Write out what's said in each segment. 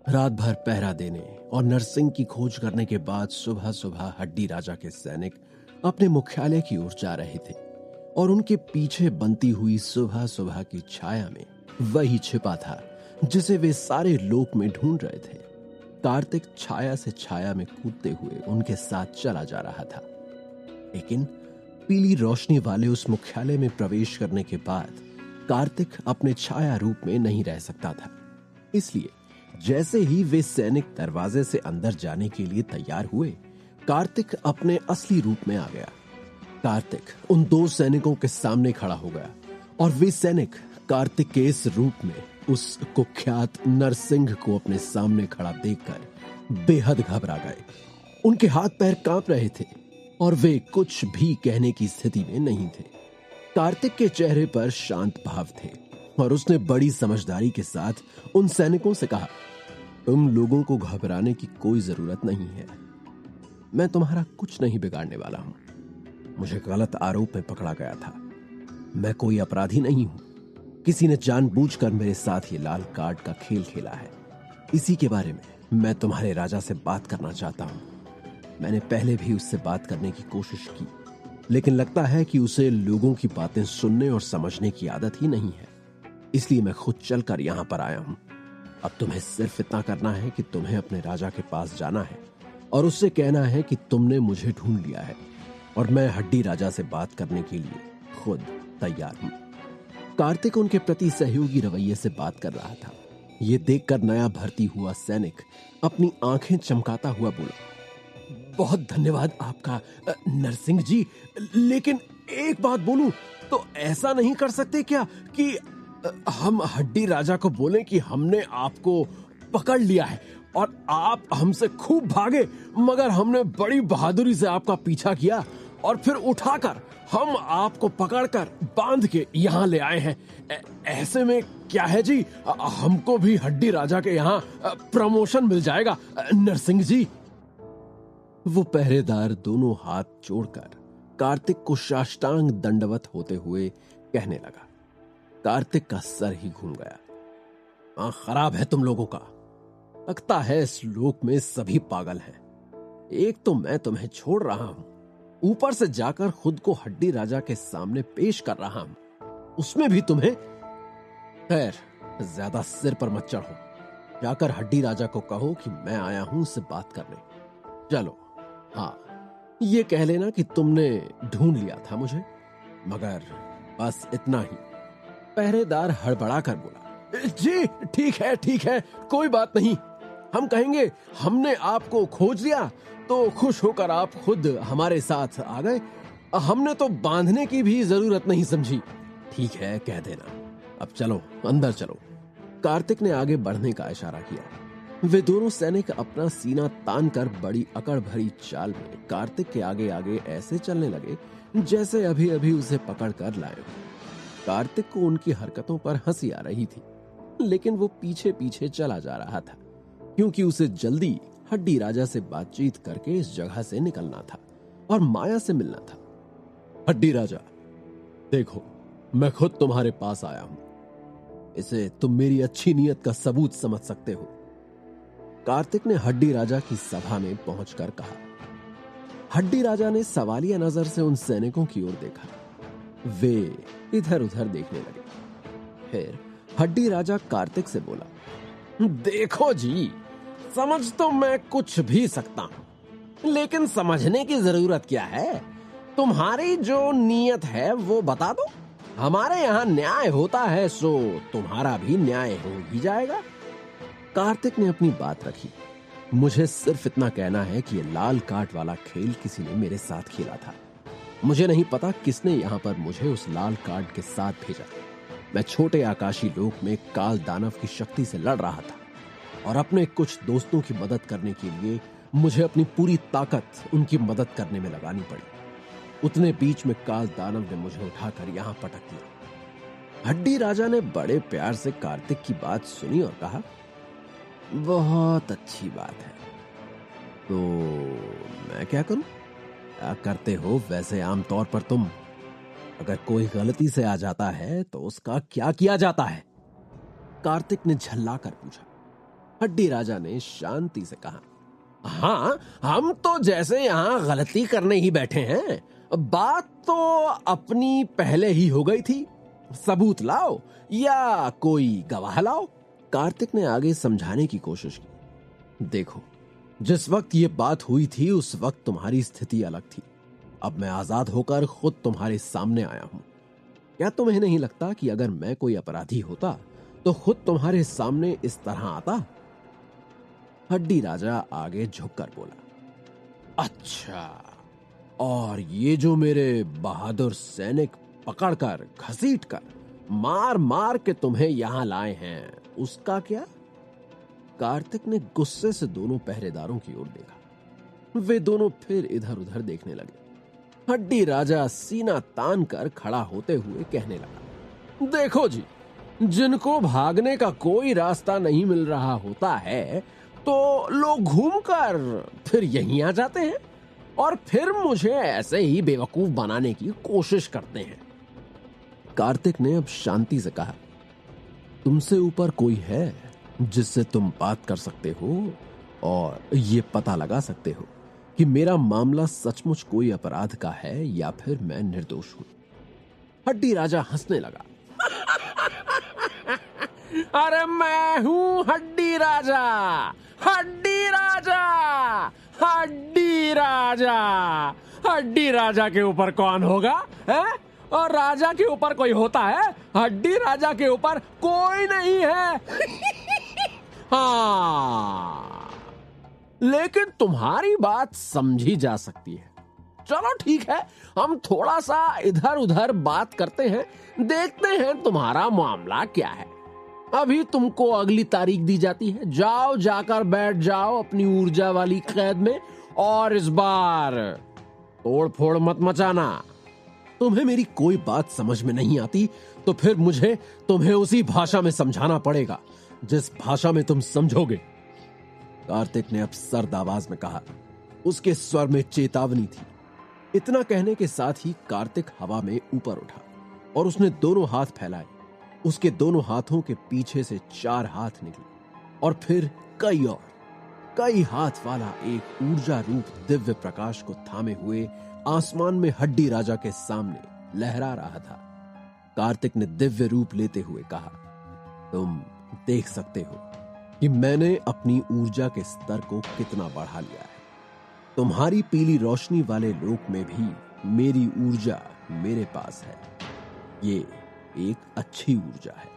रात भर पहरा देने और नरसिंह की खोज करने के बाद सुबह सुबह हड्डी राजा के सैनिक अपने मुख्यालय की ओर जा रहे थे और उनके पीछे बनती हुई सुबह सुबह की छाया में वही छिपा था जिसे वे सारे लोक में ढूंढ रहे थे। कार्तिक छाया से छाया में कूदते हुए उनके साथ चला जा रहा था, लेकिन पीली रोशनी वाले उस मुख्यालय में प्रवेश करने के बाद कार्तिक अपने छाया रूप में नहीं रह सकता था। इसलिए जैसे ही वे सैनिक दरवाजे से अंदर जाने के लिए तैयार हुए, कार्तिक अपने असली रूप में आ गया। कार्तिक उन दो सैनिकों के सामने खड़ा हो गया और वे सैनिक कार्तिक के इस रूप में उस कुख्यात नरसिंह को अपने सामने खड़ा देखकर बेहद घबरा गए। उनके हाथ पैर कांप रहे थे और वे कुछ भी कहने की स्थिति में नहीं थे। कार्तिक के चेहरे पर शांत भाव थे और उसने बड़ी समझदारी के साथ उन सैनिकों से कहा, तुम लोगों को घबराने की कोई जरूरत नहीं है। मैं तुम्हारा कुछ नहीं बिगाड़ने वाला हूं। मुझे गलत आरोप में पकड़ा गया था। मैं कोई अपराधी नहीं हूं। किसी ने जानबूझकर मेरे साथ ये लाल कार्ड का खेल खेला है। इसी के बारे में मैं तुम्हारे राजा से बात करना चाहता हूं। मैंने पहले भी उससे बात करने की कोशिश की, लेकिन लगता है कि उसे लोगों की बातें सुनने और समझने की आदत ही नहीं है। इसलिए मैं खुद चलकर यहां पर आया हूं। अब तुम्हें सिर्फ इतना करना है कि तुम्हें अपने राजा के पास जाना है और उससे कहना है कि तुमने मुझे ढूंढ लिया है और मैं हड्डी राजा से बात करने के लिए खुद तैयार हूं। कार्तिक उनके प्रति सहयोगी रवैये से बात कर रहा था। यह देखकर नया भर्ती हुआ सैनिक अपनी आंखें चमकाता हुआ बोला, बहुत धन्यवाद आपका नरसिंह जी, लेकिन एक बात बोलूं तो ऐसा नहीं कर सकते क्या कि हम हड्डी राजा को बोलें कि हमने आपको पकड़ लिया है और आप हमसे खूब भागे, मगर हमने बड़ी बहादुरी से आपका पीछा किया और फिर उठाकर हम आपको पकड़कर बांध के यहाँ ले आए हैं। ऐसे में क्या है जी, हमको भी हड्डी राजा के यहाँ प्रमोशन मिल जाएगा नरसिंह जी। वो पहरेदार दोनों हाथ जोड़कर कार्तिक को साष्टांग दंडवत होते हुए कहने लगा। कार्तिक का सर ही घूम गया। खराब है तुम लोगों का। लगता है इस लोक में सभी पागल हैं। एक तो मैं तुम्हें छोड़ रहा हूं, ऊपर से जाकर खुद को हड्डी राजा के सामने पेश कर रहा हूं, उसमें भी तुम्हें। खैर, ज्यादा सिर पर मत चढ़ो। जाकर हड्डी राजा को कहो कि मैं आया हूं उससे बात करने। चलो, हाँ, ये कह लेना कि तुमने ढूंढ लिया था मुझे, मगर बस इतना ही। पहरेदार हड़बड़ा कर बोला, जी ठीक है, कोई बात नहीं। हम कहेंगे हमने आपको खोज लिया तो खुश होकर आप खुद हमारे साथ आ गए। हमने तो बांधने की भी जरूरत नहीं समझी। ठीक है, कह देना। अब चलो, अंदर चलो। कार्तिक ने आगे बढ़ने का इशारा किया। वे दोनों सैनिक अपना सीना तानकर बड़ी अकड़ भरी चाल में कार्तिक के आगे आगे ऐसे चलने लगे जैसे अभी अभी उसे पकड़ कर लाए हो। कार्तिक को उनकी हरकतों पर हंसी आ रही थी, लेकिन वो पीछे पीछे चला जा रहा था, क्योंकि उसे जल्दी हड्डी राजा से बातचीत करके इस जगह से निकलना था और माया से मिलना था। हड्डी राजा, देखो, मैं खुद तुम्हारे पास आया हूं। इसे तुम मेरी अच्छी नीयत का सबूत समझ सकते हो। कार्तिक ने हड्डी राजा की सभा में पहुंचकर कहा। हड्डी राजा ने सवालिया नजर से उन सैनिकों की ओर देखा। वे इधर उधर देखने लगे। फिर हड्डी राजा कार्तिक से बोला, देखो जी, समझ तो मैं कुछ भी सकता हूं, लेकिन समझने की जरूरत क्या है? तुम्हारी जो नीयत है वो बता दो। हमारे यहाँ न्याय होता है, सो तुम्हारा भी न्याय हो ही जाएगा। कार्तिक ने अपनी बात रखी। मुझे सिर्फ इतना कहना है कि ये लाल कार्ड वाला खेल किसी ने मेरे साथ खेला था। मुझे नहीं पता किसने यहाँ पर मुझे उस लाल कार्ड के साथ भेजा। मैं छोटे आकाशी लोक में काल दानव की शक्ति से लड़ रहा था और अपने कुछ दोस्तों की मदद करने के लिए मुझे अपनी पूरी ताकत उनकी मदद करने में लगानी पड़ी। उतने बीच में काल दानव ने मुझे उठाकर यहाँ पटक दिया। हड्डी राजा ने बड़े प्यार से कार्तिक की बात सुनी और कहा, बहुत अच्छी बात है। तो मैं क्या करूं? क्या करते हो वैसे आमतौर पर तुम? अगर कोई गलती से आ जाता है तो उसका क्या किया जाता है? कार्तिक ने झल्ला कर पूछा। हड्डी राजा ने शांति से कहा, हाँ, हम तो जैसे यहाँ गलती करने ही बैठे हैं। बात तो अपनी पहले ही हो गई थी। सबूत लाओ या कोई गवाह लाओ। कार्तिक ने आगे समझाने की कोशिश की। देखो, जिस वक्त ये बात हुई थी उस वक्त तुम्हारी स्थिति अलग थी। अब मैं आजाद होकर खुद तुम्हारे सामने आया हूं। क्या तुम्हें नहीं लगता कि अगर मैं कोई अपराधी होता तो खुद तुम्हारे सामने इस तरह आता? हड्डी राजा आगे झुककर बोला, अच्छा, और ये जो मेरे बहादुर सैनिक पकड़कर घसीटकर मार मार के तुम्हें यहां लाए हैं, उसका क्या? कार्तिक ने गुस्से से दोनों पहरेदारों की ओर देखा। वे दोनों फिर इधर उधर देखने लगे। हड्डी राजा सीना तान कर खड़ा होते हुए कहने लगा, देखो जी, जिनको भागने का कोई रास्ता नहीं मिल रहा होता है तो लोग घूमकर फिर यहीं आ जाते हैं और फिर मुझे ऐसे ही बेवकूफ बनाने की कोशिश करते हैं। कार्तिक ने अब शांति से कहा, तुमसे ऊपर कोई है जिससे तुम बात कर सकते हो और ये पता लगा सकते हो कि मेरा मामला सचमुच कोई अपराध का है या फिर मैं निर्दोष हूं। हड्डी राजा हंसने लगा। अरे मैं हूं हड्डी राजा, हड्डी राजा, हड्डी राजा। हड्डी राजा के ऊपर कौन होगा है? और राजा के ऊपर कोई होता है? हड्डी राजा के ऊपर कोई नहीं है। हाँ, लेकिन तुम्हारी बात समझी जा सकती है। चलो ठीक है, हम थोड़ा सा इधर उधर बात करते हैं, देखते हैं तुम्हारा मामला क्या है। अभी तुमको अगली तारीख दी जाती है। जाओ, जाकर बैठ जाओ अपनी ऊर्जा वाली कैद में और इस बार तोड़ फोड़ मत मचाना। तुम्हें मेरी कोई बात समझ में नहीं आती तो फिर मुझे तुम्हें उसी भाषा में समझाना पड़ेगा जिस भाषा में तुम समझोगे। कार्तिक ने अब सर्द आवाज में कहा। उसके स्वर में चेतावनी थी। इतना कहने के साथ ही कार्तिक हवा में ऊपर उठा और उसने दोनों हाथ फैलाए। उसके दोनों हाथों के पीछे से 4 हाथ निकले और फिर कई हाथ वाला एक ऊर्जा रूप दिव्य प्रकाश को थामे हुए आसमान में हड्डी राजा के सामने लहरा रहा था। कार्तिक ने दिव्य रूप लेते हुए कहा, तुम देख सकते हो कि मैंने अपनी ऊर्जा के स्तर को कितना बढ़ा लिया है। तुम्हारी पीली रोशनी वाले लोक में भी मेरी ऊर्जा मेरे पास है। ये एक अच्छी ऊर्जा है।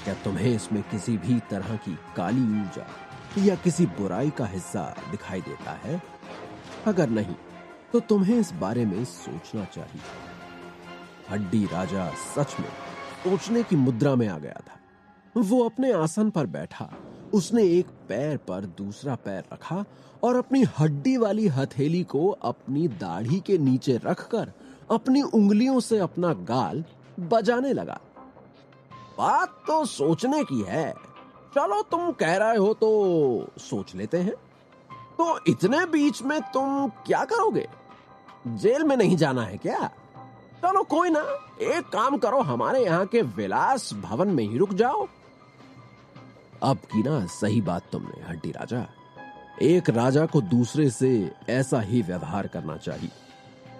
क्या तुम्हें इसमें किसी भी तरह की काली ऊर्जा या किसी बुराई का हिस्सा दिखाई देता है? अगर नहीं तो तुम्हें इस बारे में सोचना चाहिए। हड्डी राजा सच में सोचने की मुद्रा में आ गया था। वो अपने आसन पर बैठा। उसने एक पैर पर दूसरा पैर रखा और अपनी हड्डी वाली हथेली को अपनी दाढ़ी के नीचे रखकर अपनी उंगलियों से अपना गाल बजाने लगा। बात तो सोचने की है। चलो, तुम कह रहे हो तो सोच लेते हैं। तो इतने बीच में तुम क्या करोगे? जेल में नहीं जाना है क्या? चलो कोई ना, एक काम करो, हमारे यहाँ के विलास भवन में ही रुक जाओ। अब की ना सही बात तुमने हड्डी राजा। एक राजा को दूसरे से ऐसा ही व्यवहार करना चाहिए।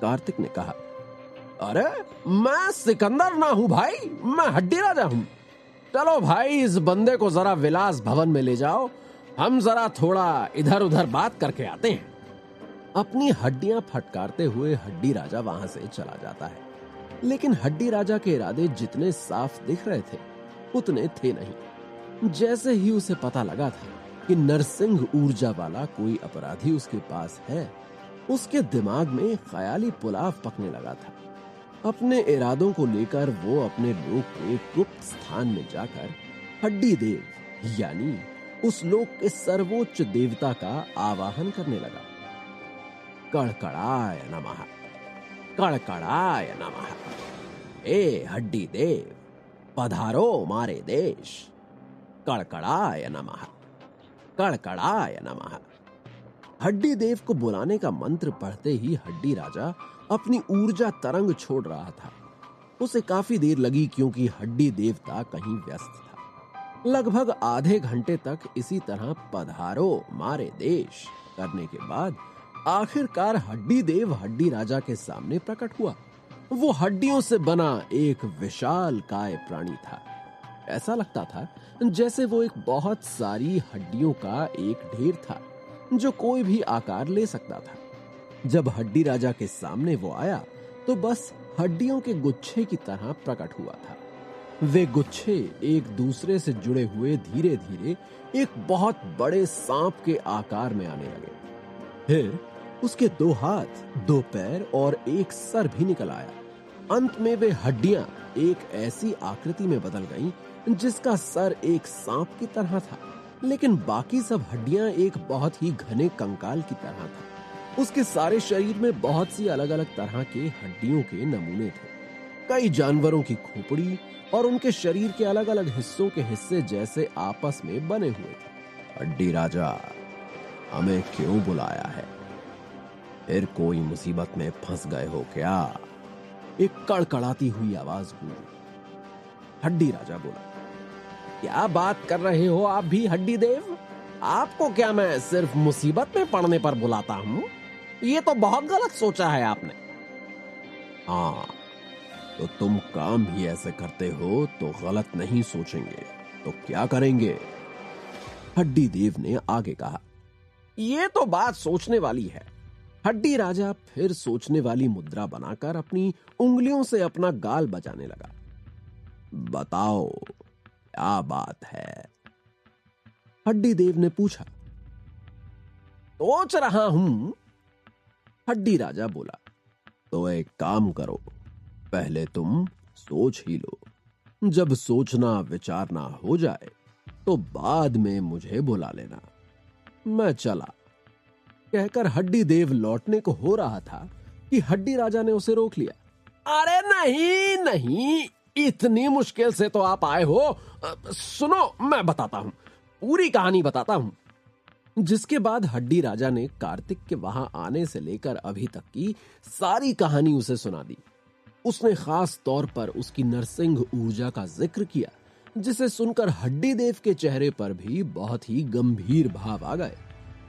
कार्तिक ने कहा, अरे मैं सिकंदर ना हूं भाई, मैं हड्डी राजा हूं। चलो भाई, इस बंदे को जरा विलास भवन में ले जाओ, हम जरा थोड़ा इधर उधर बात करके आते हैं। अपनी हड्डियां फटकारते हुए हड्डी राजा वहां से चला जाता है। लेकिन हड्डी राजा के इरादे जितने साफ दिख रहे थे उतने थे नहीं। जैसे ही उसे पता लगा था कि नरसिंह ऊर्जा वाला कोई अपराधी उसके पास है, उसके दिमाग में ख्याली पुलाव पकने लगा था। अपने इरादों को लेकर वो अपने लोक के गुप्त स्थान में जाकर हड्डी देव यानी उस लोक के सर्वोच्च देवता का आवाहन करने लगा। कड़कड़ाय नमः, कड़कड़ाय नमः। ए हड्डी देव, पधारो मारे देश। कड़कड़ाय नमः, कड़कड़ाय नमः। हड्डी देव को बुलाने का मंत्र पढ़ते ही हड्डी राजा अपनी ऊर्जा तरंग छोड़ रहा था। उसे काफी देर लगी क्योंकि हड्डी देवता कहीं व्यस्त था। लगभग आधे घंटे तक इसी तरह पधारो मारे देश करने के बाद आखिरकार हड्डी देव हड्डी राजा के सामने प्रकट हुआ। वो हड्डियों से बना एक विशाल काय प्राणी था। ऐसा लगता था जैसे वो एक बहुत सारी हड्डियों का एक ढेर था जो कोई भी आकार ले सकता था। जब हड्डी राजा के सामने वो आया तो बस हड्डियों के गुच्छे की तरह प्रकट हुआ था। वे गुच्छे एक दूसरे से जुड़े हुए धीरे धीरे एक बहुत बड़े सांप के आकार में आने लगे। फिर उसके 2 हाथ, 2 पैर और एक सर भी निकल आया। अंत में वे हड्डियां एक ऐसी आकृति में बदल गईं जिसका सर एक सांप की तरह था, लेकिन बाकी सब हड्डियां एक बहुत ही घने कंकाल की तरह था। उसके सारे शरीर में बहुत सी अलग अलग तरह के हड्डियों के नमूने थे। कई जानवरों की खोपड़ी और उनके शरीर के अलग अलग हिस्सों के हिस्से जैसे आपस में बने हुए थे। हड्डी राजा, हमें क्यों बुलाया है? फिर कोई मुसीबत में फंस गए हो क्या? एक कड़कड़ाती हुई आवाज गूंजी। हड्डी राजा बोला, क्या बात कर रहे हो आप भी हड्डी देव? आपको क्या मैं सिर्फ मुसीबत में पड़ने पर बुलाता हूं? ये तो बहुत गलत सोचा है आपने। हाँ, तो तुम काम ही ऐसे करते हो तो गलत नहीं सोचेंगे तो क्या करेंगे? हड्डी देव ने आगे कहा। ये तो बात सोचने वाली है। हड्डी राजा फिर सोचने वाली मुद्रा बनाकर अपनी उंगलियों से अपना गाल बजाने लगा। बताओ, क्या बात है? हड्डी देव ने पूछा। सोच रहा हूं, हड्डी राजा बोला। तो एक काम करो, पहले तुम सोच ही लो। जब सोचना विचारना हो जाए तो बाद में मुझे बुला लेना। मैं चला। कहकर हड्डी देव लौटने को हो रहा था कि हड्डी राजा ने उसे रोक लिया। अरे नहीं नहीं, इतनी मुश्किल से तो आप आए हो। सुनो, मैं बताता हूं, पूरी कहानी बताता हूं। जिसके बाद हड्डी राजा ने कार्तिक के वहां आने से लेकर अभी तक की सारी कहानी उसे सुना दी। उसने खास तौर पर उसकी नरसिंह ऊर्जा का जिक्र किया, जिसे सुनकर हड्डी देव के चेहरे पर भी बहुत ही गंभीर भाव आ गए।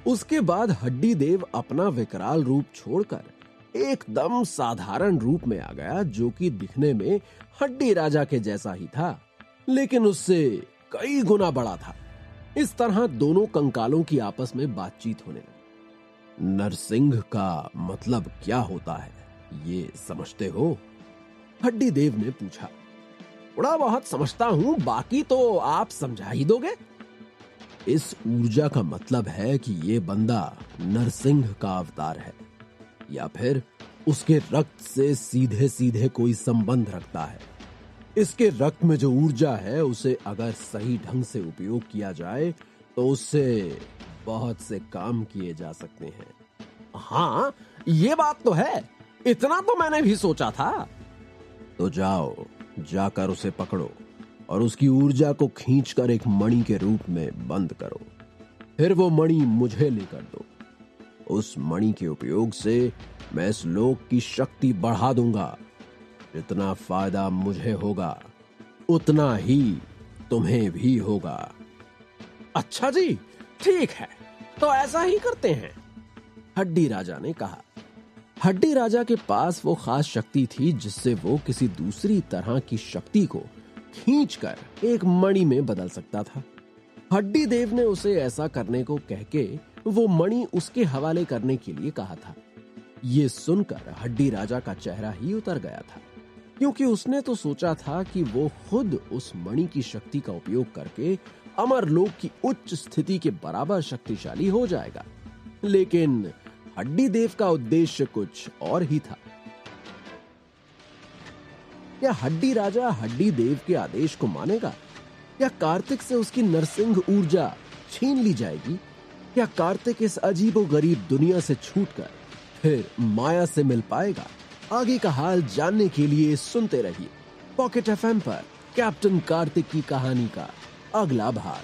उसके बाद हड्डी देव अपना विकराल रूप छोड़कर एकदम साधारण रूप में आ गया, जो कि दिखने में हड्डी राजा के जैसा ही था, लेकिन उससे कई गुना बड़ा था। इस तरह दोनों कंकालों की आपस में बातचीत होने लगी। नरसिंह का मतलब क्या होता है, ये समझते हो? हड्डी देव ने पूछा। थोड़ा बहुत समझता हूं, बाकी तो आप समझा ही दोगे। इस ऊर्जा का मतलब है कि ये बंदा नरसिंह का अवतार है, या फिर उसके रक्त से सीधे सीधे कोई संबंध रखता है। इसके रक्त में जो ऊर्जा है, उसे अगर सही ढंग से उपयोग किया जाए तो उससे बहुत से काम किए जा सकते हैं। हाँ, ये बात तो है, इतना तो मैंने भी सोचा था। तो जाओ, जाकर उसे पकड़ो और उसकी ऊर्जा को खींचकर एक मणि के रूप में बंद करो। फिर वो मणि मुझे लेकर दो। उस मणि के उपयोग से मैं इस लोक की शक्ति बढ़ा दूंगा। जितना फायदा मुझे होगा उतना ही तुम्हें भी होगा। अच्छा जी, ठीक है, तो ऐसा ही करते हैं, हड्डी राजा ने कहा। हड्डी राजा के पास वो खास शक्ति थी जिससे वो किसी दूसरी तरह की शक्ति को खींचकर एक मणि में बदल सकता था। हड्डी देव ने उसे ऐसा करने को कहके वो मणि उसके हवाले करने के लिए कहा था। ये सुनकर हड्डी राजा का चेहरा ही उतर गया था, क्योंकि उसने तो सोचा था कि वो खुद उस मणि की शक्ति का उपयोग करके अमरलोक की उच्च स्थिति के बराबर शक्तिशाली हो जाएगा, लेकिन हड्डी देव का उद्देश्य कुछ और ही था। क्या हड्डी राजा हड्डी देव के आदेश को मानेगा, या कार्तिक से उसकी नरसिंह ऊर्जा छीन ली जाएगी, या कार्तिक इस अजीबोगरीब दुनिया से छूटकर फिर माया से मिल पाएगा? आगे का हाल जानने के लिए सुनते रहिए पॉकेट एफएम पर कैप्टन कार्तिक की कहानी का अगला भाग।